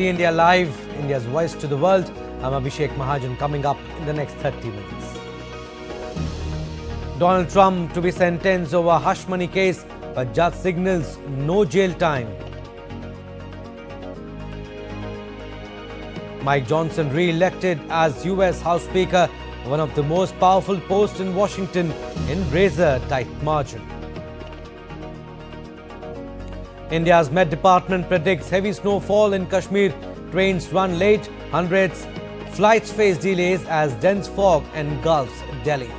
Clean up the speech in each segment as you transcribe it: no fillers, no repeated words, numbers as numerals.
India Live, India's voice to the world. I'm Abhishek Mahajan, coming up in the next 30 minutes. Donald Trump to be sentenced over hush money case, but judge signals no jail time. Mike Johnson re-elected as US House Speaker, one of the most powerful posts in Washington, in razor-tight margin. India's Met Department predicts heavy snowfall in Kashmir. Trains run late, hundreds. Flights face delays as dense fog engulfs Delhi.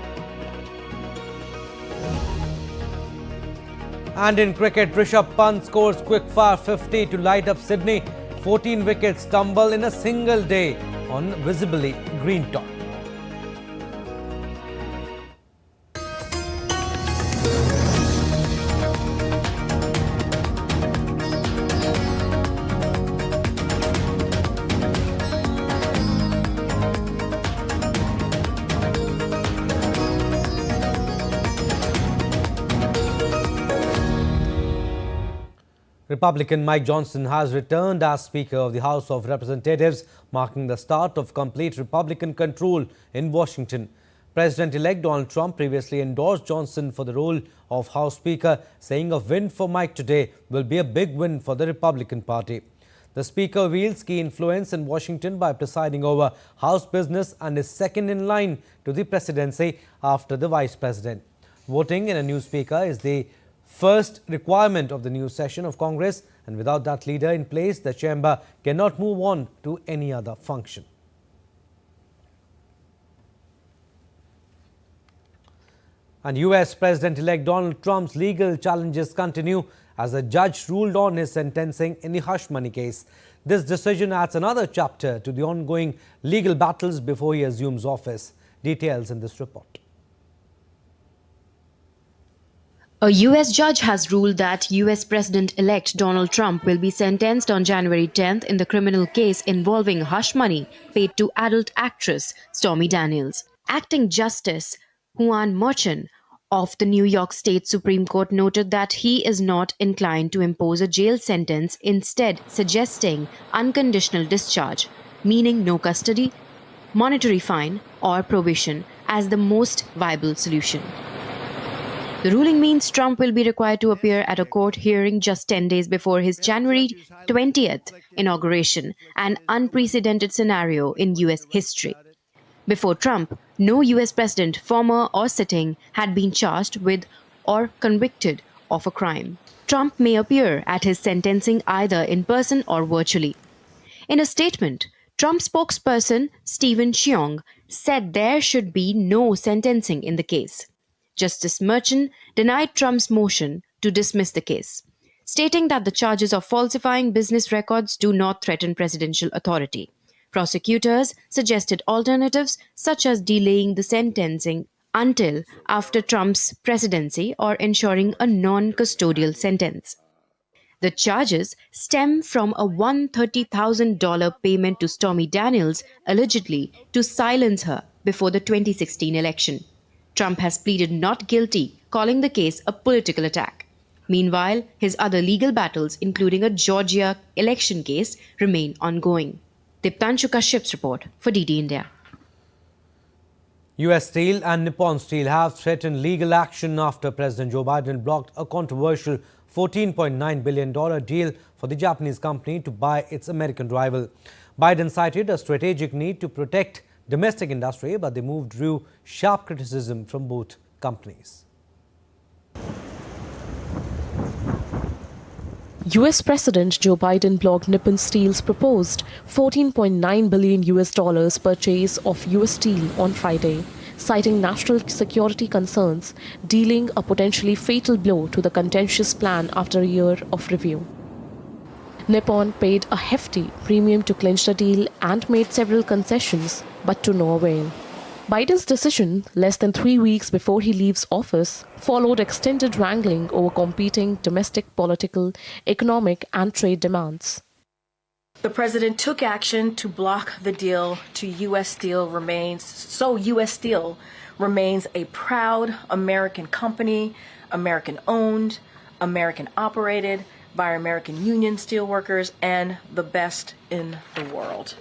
And in cricket, Rishabh Pant scores quick-fire 50 to light up Sydney. 14 wickets tumble in a single day on visibly green top. Republican Mike Johnson has returned as Speaker of the House of Representatives, marking the start of complete Republican control in Washington. President-elect Donald Trump previously endorsed Johnson for the role of House Speaker, saying a win for Mike today will be a big win for the Republican Party. The Speaker wields key influence in Washington by presiding over House business and is second in line to the presidency after the Vice President. Voting in a new Speaker is the first requirement of the new session of Congress, and without that leader in place, the chamber cannot move on to any other function. And US President-elect Donald Trump's legal challenges continue as a judge ruled on his sentencing in the hush money case. This decision adds another chapter to the ongoing legal battles before he assumes office. Details in this report. A U.S. judge has ruled that U.S. President-elect Donald Trump will be sentenced on January 10th in the criminal case involving hush money paid to adult actress Stormy Daniels. Acting Justice Juan Merchan of the New York State Supreme Court noted that he is not inclined to impose a jail sentence, instead suggesting unconditional discharge, meaning no custody, monetary fine, or probation as the most viable solution. The ruling means Trump will be required to appear at a court hearing just 10 days before his January 20th inauguration, an unprecedented scenario in U.S. history. Before Trump, no U.S. president, former or sitting, had been charged with or convicted of a crime. Trump may appear at his sentencing either in person or virtually. In a statement, Trump spokesperson Stephen Cheong said there should be no sentencing in the case. Justice Merchan denied Trump's motion to dismiss the case, stating that the charges of falsifying business records do not threaten presidential authority. Prosecutors suggested alternatives such as delaying the sentencing until after Trump's presidency or ensuring a non-custodial sentence. The charges stem from a $130,000 payment to Stormy Daniels, allegedly to silence her before the 2016 election. Trump has pleaded not guilty, calling the case a political attack. Meanwhile, his other legal battles, including a Georgia election case, remain ongoing. Diptanshu Kashyap's report for DD India. US Steel and Nippon Steel have threatened legal action after President Joe Biden blocked a controversial $14.9 billion deal for the Japanese company to buy its American rival. Biden cited a strategic need to protect domestic industry, but the move drew sharp criticism from both companies. US President Joe Biden blocked Nippon Steel's proposed $14.9 billion purchase of US Steel on Friday, citing national security concerns, dealing a potentially fatal blow to the contentious plan after a year of review. Nippon paid a hefty premium to clinch the deal and made several concessions, but to no avail. Biden's decision, less than 3 weeks before he leaves office, followed extended wrangling over competing domestic political, economic, and trade demands. The president took action to block the deal to U.S. Steel U.S. Steel remains a proud American company, American-owned, American-operated, by American union steelworkers and the best in the world.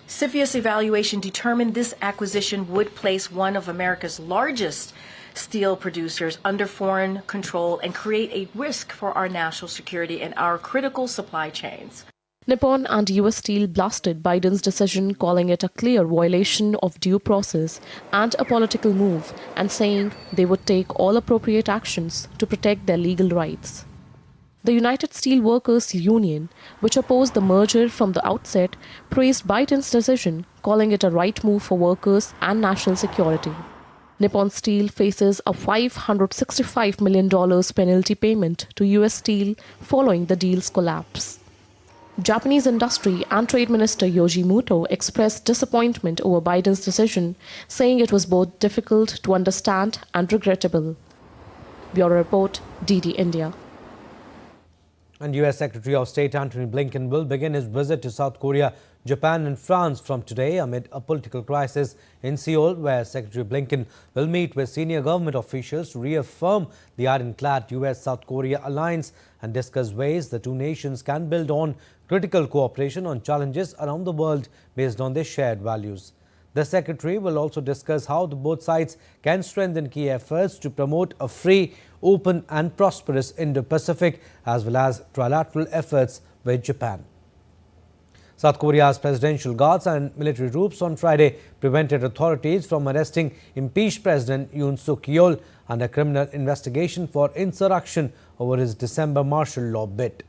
CFIUS evaluation determined this acquisition would place one of America's largest steel producers under foreign control and create a risk for our national security and our critical supply chains. Nippon and US Steel blasted Biden's decision, calling it a clear violation of due process and a political move, and saying they would take all appropriate actions to protect their legal rights. The United Steelworkers Union, which opposed the merger from the outset, praised Biden's decision, calling it a right move for workers and national security. Nippon Steel faces a $565 million penalty payment to US Steel following the deal's collapse. Japanese Industry and Trade Minister Yoshimoto expressed disappointment over Biden's decision, saying it was both difficult to understand and regrettable. Bureau Report, DD India. And U.S. Secretary of State Antony Blinken will begin his visit to South Korea, Japan and France from today amid a political crisis in Seoul, where Secretary Blinken will meet with senior government officials to reaffirm the ironclad U.S.-South Korea alliance and discuss ways the two nations can build on critical cooperation on challenges around the world based on their shared values. The Secretary will also discuss how the both sides can strengthen key efforts to promote a free, open and prosperous Indo-Pacific, as well as trilateral efforts with Japan. South Korea's presidential guards and military troops on Friday prevented authorities from arresting impeached President Yoon Suk-yeol under criminal investigation for insurrection over his December martial law bid.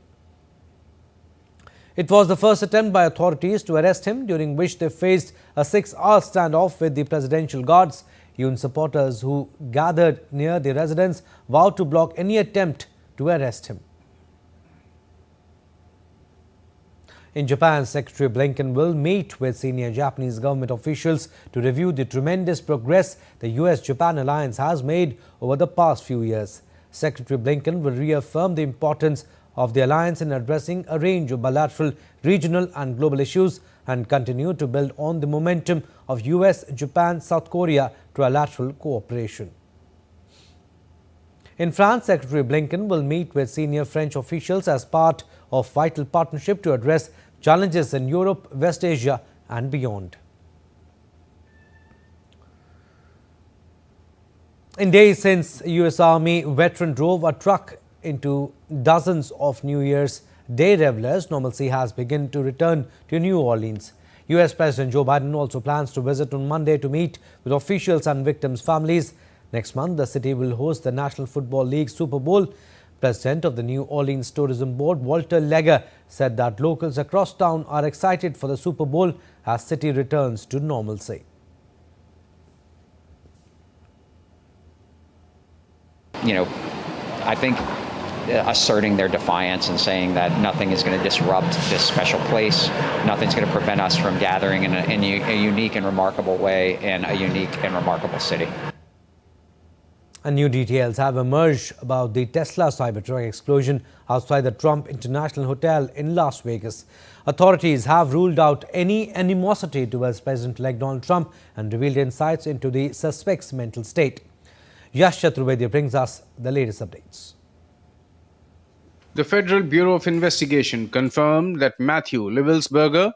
It was the first attempt by authorities to arrest him, during which they faced a 6-hour standoff with the presidential guards. Yoon supporters who gathered near the residence vowed to block any attempt to arrest him. In Japan, Secretary Blinken will meet with senior Japanese government officials to review the tremendous progress the US-Japan alliance has made over the past few years. Secretary Blinken will reaffirm the importance of the alliance in addressing a range of bilateral, regional and global issues and continue to build on the momentum of US, Japan, South Korea trilateral cooperation. In France, Secretary Blinken will meet with senior French officials as part of vital partnership to address challenges in Europe, West Asia and beyond. In days since US Army veteran drove a truck into dozens of New Year's Day revelers, normalcy has begun to return to New Orleans. US President Joe Biden also plans to visit on Monday to meet with officials and victims' families. Next month, the city will host the National Football League Super Bowl. President of the New Orleans Tourism Board, Walter Legger, said that locals across town are excited for the Super Bowl as city returns to normalcy. I think asserting their defiance and saying that nothing is going to disrupt this special place, nothing's going to prevent us from gathering in a unique and remarkable way in a unique and remarkable city. And new details have emerged about the Tesla Cybertruck explosion outside the Trump International Hotel in Las Vegas. Authorities have ruled out any animosity towards President-elect Donald Trump and revealed insights into the suspect's mental state. Yash Chaturvedi brings us the latest updates. The Federal Bureau of Investigation confirmed that Matthew Livelsberger,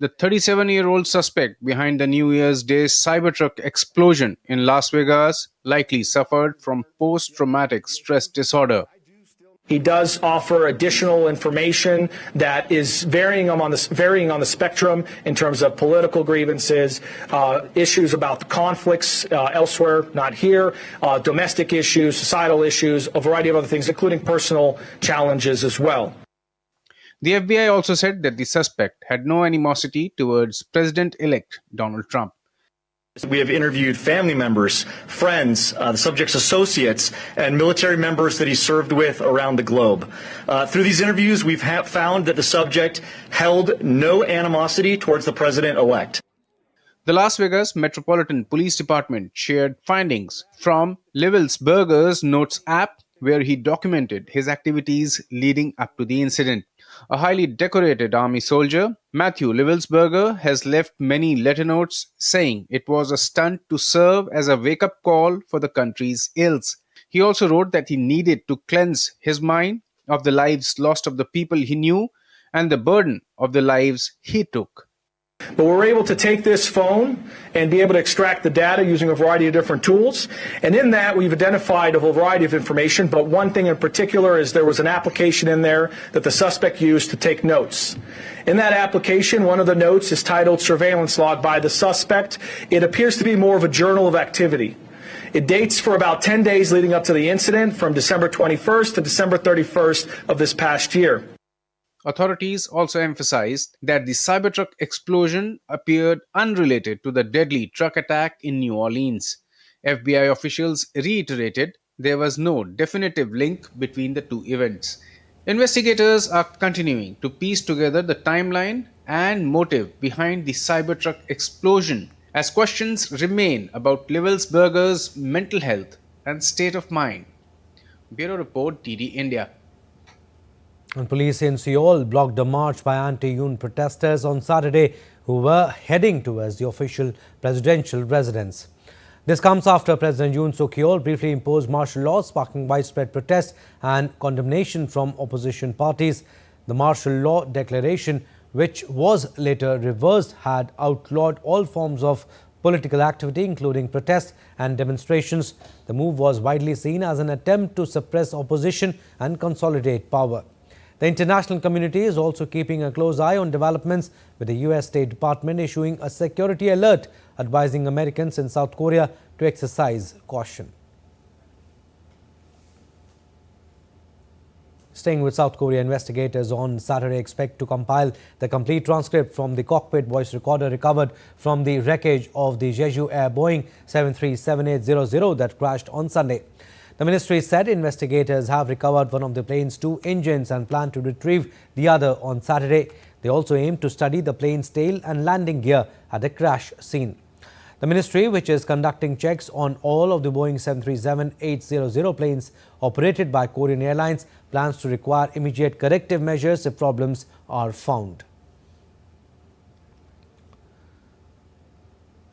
the 37-year-old suspect behind the New Year's Day Cybertruck explosion in Las Vegas, likely suffered from post-traumatic stress disorder. He does offer additional information that is varying on the spectrum in terms of political grievances, issues about the conflicts elsewhere, not here, domestic issues, societal issues, a variety of other things, including personal challenges as well. The FBI also said that the suspect had no animosity towards President-elect Donald Trump. We have interviewed family members, friends, the subject's associates, and military members that he served with around the globe. Through these interviews, we've found that the subject held no animosity towards the president-elect. The Las Vegas Metropolitan Police Department shared findings from Livelsberger's Notes app, where he documented his activities leading up to the incident. A highly decorated army soldier, Matthew Livelsberger, has left many letter notes saying it was a stunt to serve as a wake-up call for the country's ills. He also wrote that he needed to cleanse his mind of the lives lost of the people he knew and the burden of the lives he took. But we're able to take this phone and be able to extract the data using a variety of different tools. And in that, we've identified a whole variety of information. But one thing in particular is there was an application in there that the suspect used to take notes. In that application, one of the notes is titled Surveillance Log by the Suspect. It appears to be more of a journal of activity. It dates for about 10 days leading up to the incident, from December 21st to December 31st of this past year. Authorities also emphasized that the Cybertruck explosion appeared unrelated to the deadly truck attack in New Orleans. FBI officials reiterated there was no definitive link between the two events. Investigators are continuing to piece together the timeline and motive behind the Cybertruck explosion, as questions remain about Levelsberger's mental health and state of mind. Bureau Report, DD India. And police in Seoul blocked a march by anti-Yoon protesters on Saturday who were heading towards the official presidential residence. This comes after President Yoon Suk-yeol briefly imposed martial law, sparking widespread protest and condemnation from opposition parties. The martial law declaration, which was later reversed, had outlawed all forms of political activity, including protests and demonstrations. The move was widely seen as an attempt to suppress opposition and consolidate power. The international community is also keeping a close eye on developments, with the US State Department issuing a security alert advising Americans in South Korea to exercise caution. Staying with South Korea, investigators on Saturday expect to compile the complete transcript from the cockpit voice recorder recovered from the wreckage of the Jeju Air Boeing 737-800 that crashed on Sunday. The ministry said investigators have recovered one of the plane's two engines and plan to retrieve the other on Saturday. They also aim to study the plane's tail and landing gear at the crash scene. The ministry, which is conducting checks on all of the Boeing 737-800 planes operated by Korean Airlines, plans to require immediate corrective measures if problems are found.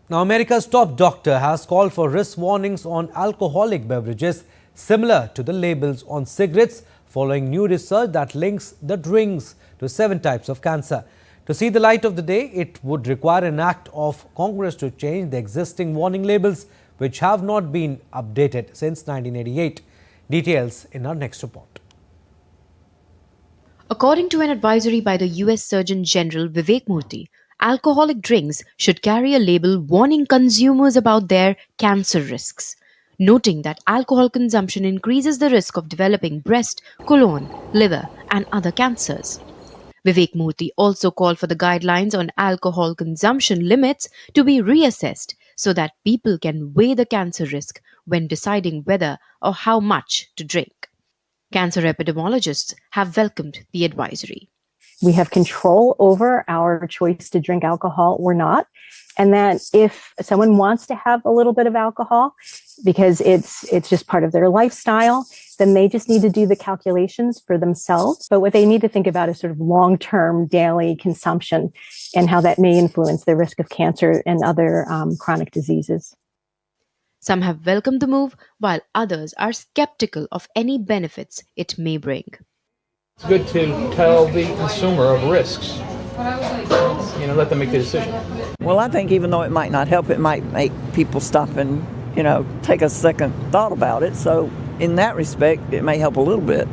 Now, America's top doctor has called for risk warnings on alcoholic beverages similar to the labels on cigarettes, following new research that links the drinks to 7 types of cancer. To see the light of the day, it would require an act of Congress to change the existing warning labels, which have not been updated since 1988. Details in our next report. According to an advisory by the US Surgeon General Vivek Murthy, alcoholic drinks should carry a label warning consumers about their cancer risks, noting that alcohol consumption increases the risk of developing breast, colon, liver, and other cancers. Vivek Murthy also called for the guidelines on alcohol consumption limits to be reassessed so that people can weigh the cancer risk when deciding whether or how much to drink. Cancer epidemiologists have welcomed the advisory. We have control over our choice to drink alcohol or not. And that if someone wants to have a little bit of alcohol because it's just part of their lifestyle, then they just need to do the calculations for themselves. But what they need to think about is sort of long-term daily consumption and how that may influence the risk of cancer and other chronic diseases. Some have welcomed the move, while others are skeptical of any benefits it may bring. It's good to tell the consumer of risks. Let them make the decision. Well, I think even though it might not help, it might make people stop and, take a second thought about it. So in that respect, it may help a little bit.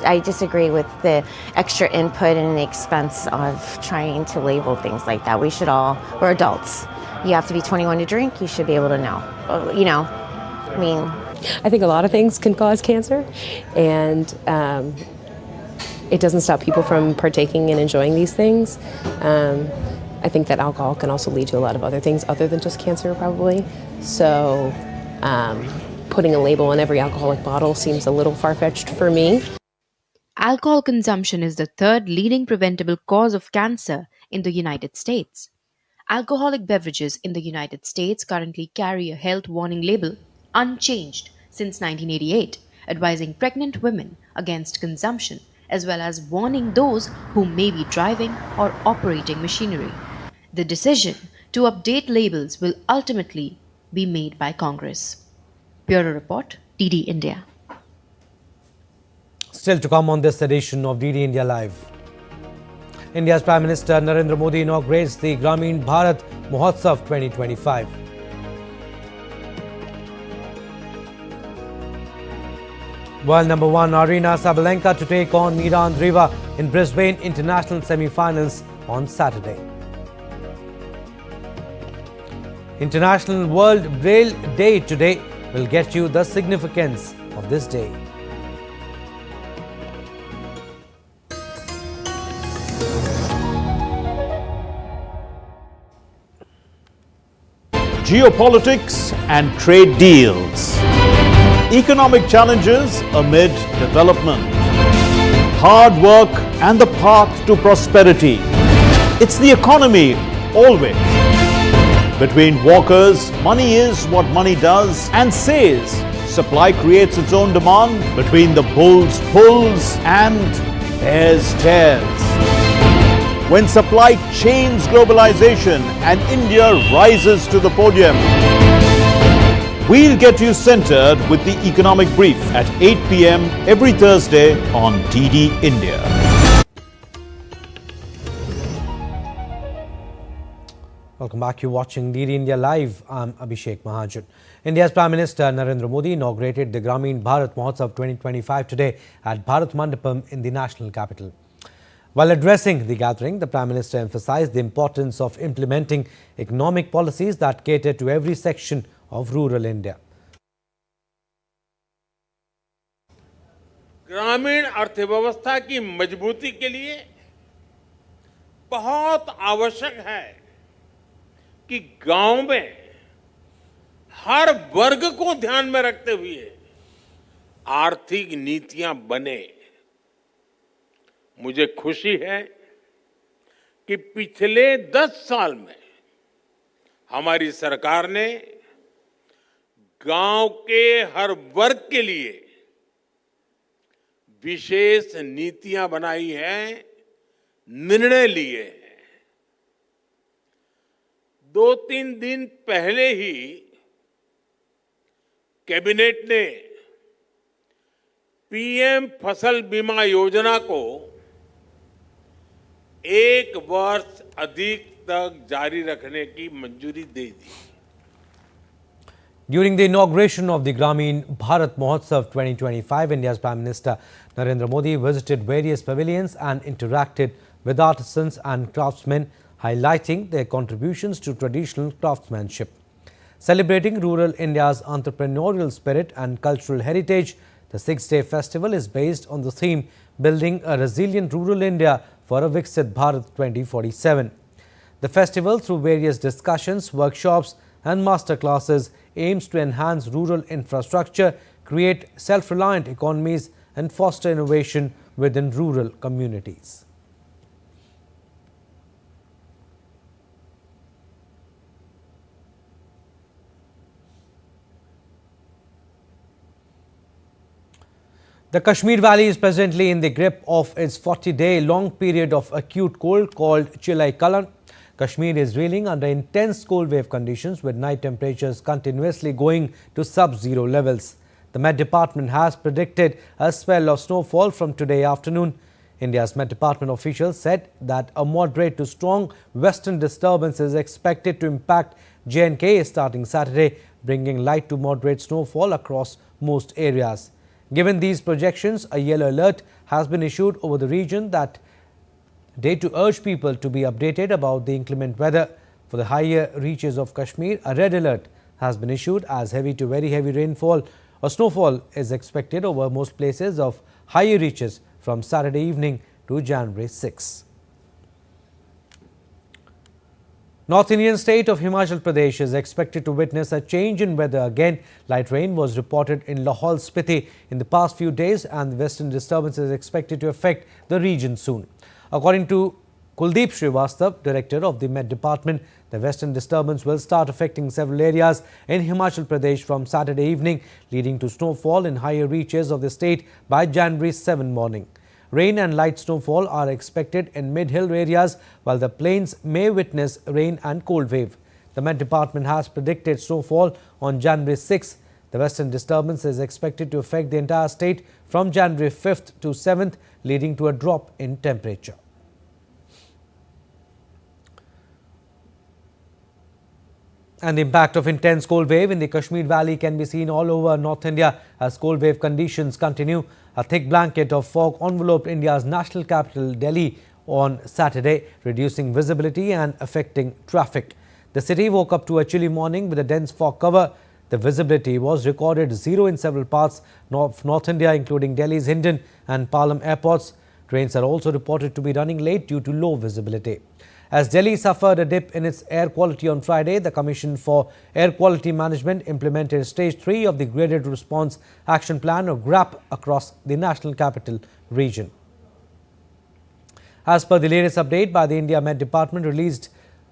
I disagree with the extra input and the expense of trying to label things like that. We're adults. You have to be 21 to drink. You should be able to know. I think a lot of things can cause cancer, and it doesn't stop people from partaking and enjoying these things. I think that alcohol can also lead to a lot of other things other than just cancer, probably. So putting a label on every alcoholic bottle seems a little far-fetched for me. Alcohol consumption is the third leading preventable cause of cancer in the United States. Alcoholic beverages in the United States currently carry a health warning label, unchanged since 1988, advising pregnant women against consumption, as well as warning those who may be driving or operating machinery. The decision to update labels will ultimately be made by Congress. Bureau Report, DD India. Still to come on this edition of DD India Live. India's Prime Minister Narendra Modi inaugurates the Grameen Bharat Mahotsav 2025. World number 1 Arena Sabalenka to take on Mira Andreeva in Brisbane International semi-finals on Saturday. International World Braille Day today will get you the significance of this day. Geopolitics and trade deals. Economic challenges amid development. Hard work and the path to prosperity. It's the economy always. Between walkers, money is what money does and says. Supply creates its own demand. Between the bulls pulls and bears tears. When supply chains globalization and India rises to the podium. We'll get you centered with the economic brief at 8 p.m. every Thursday on DD India. Welcome back. You're watching DD India Live. I'm Abhishek Mahajan. India's Prime Minister Narendra Modi inaugurated the Grameen Bharat Mahotsav 2025 today at Bharat Mandapam in the national capital. While addressing the gathering, the Prime Minister emphasized the importance of implementing economic policies that cater to every section of rural India. ग्रामीण अर्थव्यवस्था की मजबूती के लिए बहुत आवश्यक है कि गांव में हर वर्ग को ध्यान में रखते हुए आर्थिक नीतियां बने। मुझे खुशी है कि पिछले 10 साल में हमारी सरकार ने गांव के हर वर्ग के लिए विशेष नीतियां बनाई हैं, निर्णय लिए हैं। 2-3 दिन पहले ही कैबिनेट ने पीएम फसल बीमा योजना को 1 वर्ष अधिक तक जारी रखने की मंजूरी दे दी। During the inauguration of the Grameen Bharat Mahotsav 2025, India's Prime Minister Narendra Modi visited various pavilions and interacted with artisans and craftsmen, highlighting their contributions to traditional craftsmanship. Celebrating rural India's entrepreneurial spirit and cultural heritage, the 6-day festival is based on the theme Building a Resilient Rural India for a Viksit Bharat 2047. The festival, through various discussions, workshops and master classes, aims to enhance rural infrastructure, create self-reliant economies and foster innovation within rural communities. The Kashmir Valley is presently in the grip of its 40-day long period of acute cold called Chilai Kalan. Kashmir is reeling under intense cold wave conditions with night temperatures continuously going to sub-zero levels. The Met Department has predicted a spell of snowfall from today afternoon. India's Met Department officials said that a moderate to strong western disturbance is expected to impact J&K starting Saturday, bringing light to moderate snowfall across most areas. Given these projections, a yellow alert has been issued over the region that day to urge people to be updated about the inclement weather. For the higher reaches of Kashmir, a red alert has been issued as heavy to very heavy rainfall or snowfall is expected over most places of higher reaches from Saturday evening to January 6. North Indian state of Himachal Pradesh is expected to witness a change in weather again. Light rain was reported in Lahaul Spiti in the past few days and the western disturbance is expected to affect the region soon. According to Kuldeep Srivastav, director of the Met Department, the western disturbance will start affecting several areas in Himachal Pradesh from Saturday evening, leading to snowfall in higher reaches of the state by January 7 morning. Rain and light snowfall are expected in mid-hill areas, while the plains may witness rain and cold wave. The Met Department has predicted snowfall on January 6. The western disturbance is expected to affect the entire state from January 5th to 7th, leading to a drop in temperature. And the impact of intense cold wave in the Kashmir Valley can be seen all over North India as cold wave conditions continue. A thick blanket of fog enveloped India's national capital, Delhi, on Saturday, reducing visibility and affecting traffic. The city woke up to a chilly morning with a dense fog cover. The visibility was recorded 0 in several parts of North India, including Delhi's Hindon and Palam airports. Trains are also reported to be running late due to low visibility. As Delhi suffered a dip in its air quality on Friday, the Commission for Air Quality Management implemented Stage 3 of the Graded Response Action Plan, or GRAP, across the National Capital Region. As per the latest update by the India Met Department released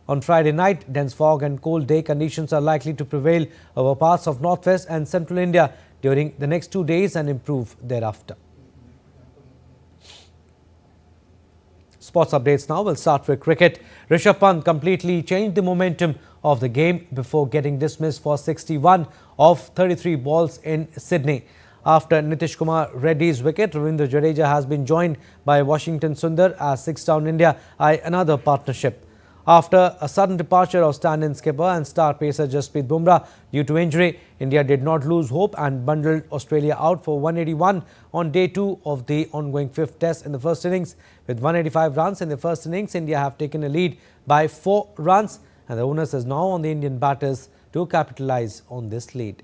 on Friday night, dense fog and cold day conditions are likely to prevail over parts of northwest and central India during the next 2 days and improve thereafter. Sports updates now. We'll start with cricket. Rishabh Pant completely changed the momentum of the game before getting dismissed for 61 of 33 balls in Sydney. After Nitish Kumar Reddy's wicket, Ravindra Jadeja has been joined by Washington Sundar as 6-down India eye another partnership. After a sudden departure of stand-in skipper and star pacer Jasprit Bumrah due to injury, India did not lose hope and bundled Australia out for 181 on day 2 of the ongoing 5th test in the first innings. With 185 runs in the first innings, India have taken a lead by 4 runs and the onus is now on the Indian batters to capitalise on this lead.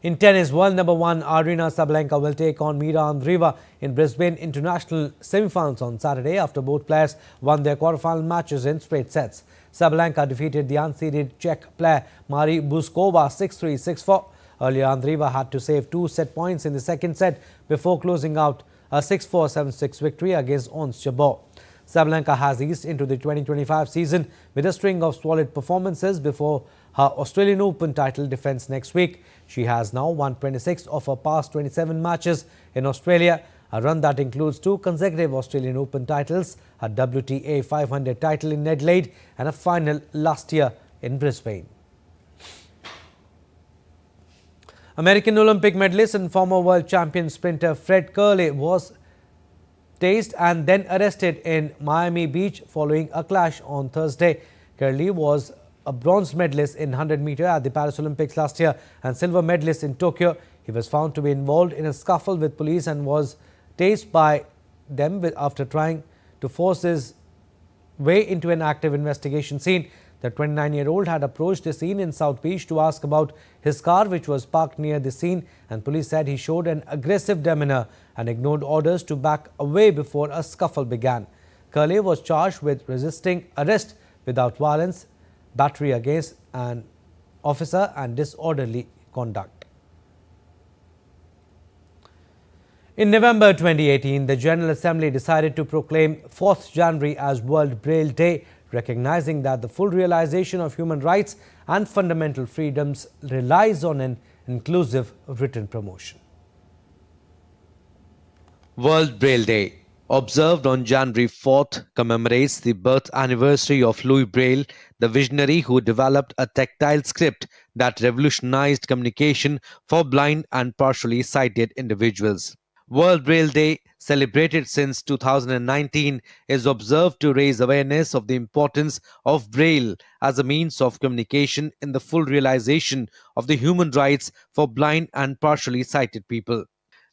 In tennis, world number 1 Arina Sabalenka will take on Mira Andreeva in Brisbane International semi-finals on Saturday after both players won their quarter-final matches in straight sets. Sabalenka defeated the unseeded Czech player Mari Buskova 6-3, 6-4. Earlier, Andreeva had to save 2 set points in the second set before closing out a 6-4, 7-6 victory against Ons Jabeur. Sabalenka has eased into the 2025 season with a string of solid performances before her Australian Open title defence next week. She has now won 26 of her past 27 matches in Australia, a run that includes 2 consecutive Australian Open titles, a WTA 500 title in Adelaide and a final last year in Brisbane. American Olympic medalist and former world champion sprinter Fred Kerley was tased and then arrested in Miami Beach following a clash on Thursday. Kerley was a bronze medalist in 100 meter at the Paris Olympics last year and silver medalist in Tokyo. He was found to be involved in a scuffle with police and was tased by them after trying to force his way into an active investigation scene. The 29-year-old had approached the scene in South Beach to ask about his car, which was parked near the scene, and police said he showed an aggressive demeanor and ignored orders to back away before a scuffle began. Kerley was charged with resisting arrest without violence, battery against an officer and disorderly conduct. In November 2018, the General Assembly decided to proclaim 4th January as World Braille Day, recognizing that the full realization of human rights and fundamental freedoms relies on an inclusive written promotion. World Braille Day, observed on January 4th, commemorates the birth anniversary of Louis Braille, the visionary who developed a tactile script that revolutionized communication for blind and partially sighted individuals. World Braille Day, celebrated since 2019, is observed to raise awareness of the importance of Braille as a means of communication in the full realization of the human rights for blind and partially sighted people.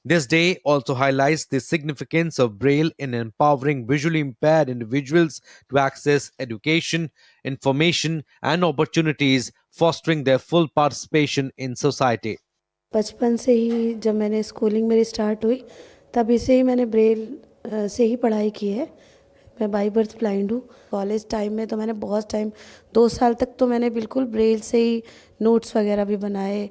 This day also highlights the significance of Braille in empowering visually impaired individuals to access education, information, and opportunities, fostering their full participation in society. बचपन से ही जब मैंने schooling मेरी start हुई तभी से ही मैंने Braille से ही पढ़ाई की है। मैं बाय बर्थ ब्लाइंड हूँ। कॉलेज टाइम में तो मैंने बहुत टाइम 2 साल तक तो मैंने बिल्कुल ब्रेल से ही नोट्स वगैरह भी बनाए।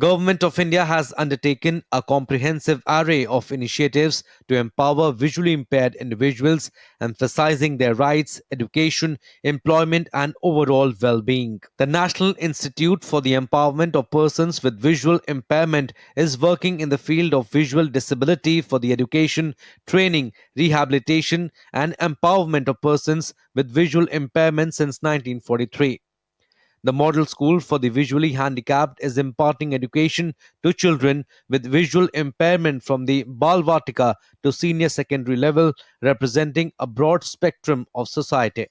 Government of India has undertaken a comprehensive array of initiatives to empower visually impaired individuals, emphasizing their rights, education, employment, and overall well-being. The National Institute for the Empowerment of Persons with Visual Impairment is working in the field of visual disability for the education, training, rehabilitation, and empowerment of persons with visual impairment since 1943. The model school for the visually handicapped is imparting education to children with visual impairment from the Balvatika to senior secondary level, representing a broad spectrum of society.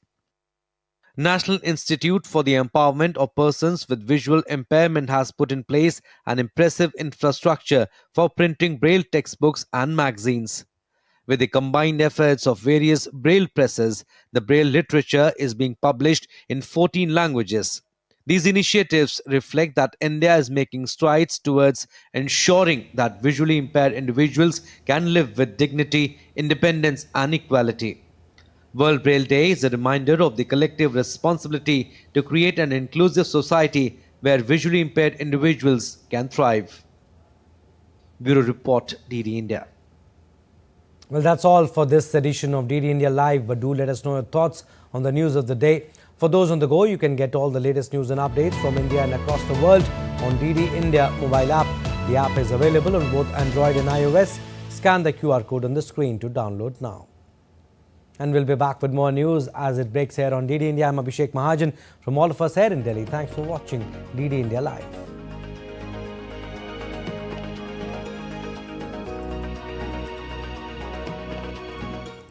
National Institute for the Empowerment of Persons with Visual Impairment has put in place an impressive infrastructure for printing Braille textbooks and magazines. With the combined efforts of various Braille presses, the Braille literature is being published in 14 languages. These initiatives reflect that India is making strides towards ensuring that visually impaired individuals can live with dignity, independence, and equality. World Braille Day is a reminder of the collective responsibility to create an inclusive society where visually impaired individuals can thrive. Bureau Report, DD India. Well, that's all for this edition of DD India Live, but do let us know your thoughts on the news of the day. For those on the go, you can get all the latest news and updates from India and across the world on DD India mobile app. The app is available on both Android and iOS. Scan the QR code on the screen to download now. And we'll be back with more news as it breaks here on DD India. I'm Abhishek Mahajan from all of us here in Delhi. Thanks for watching DD India Live.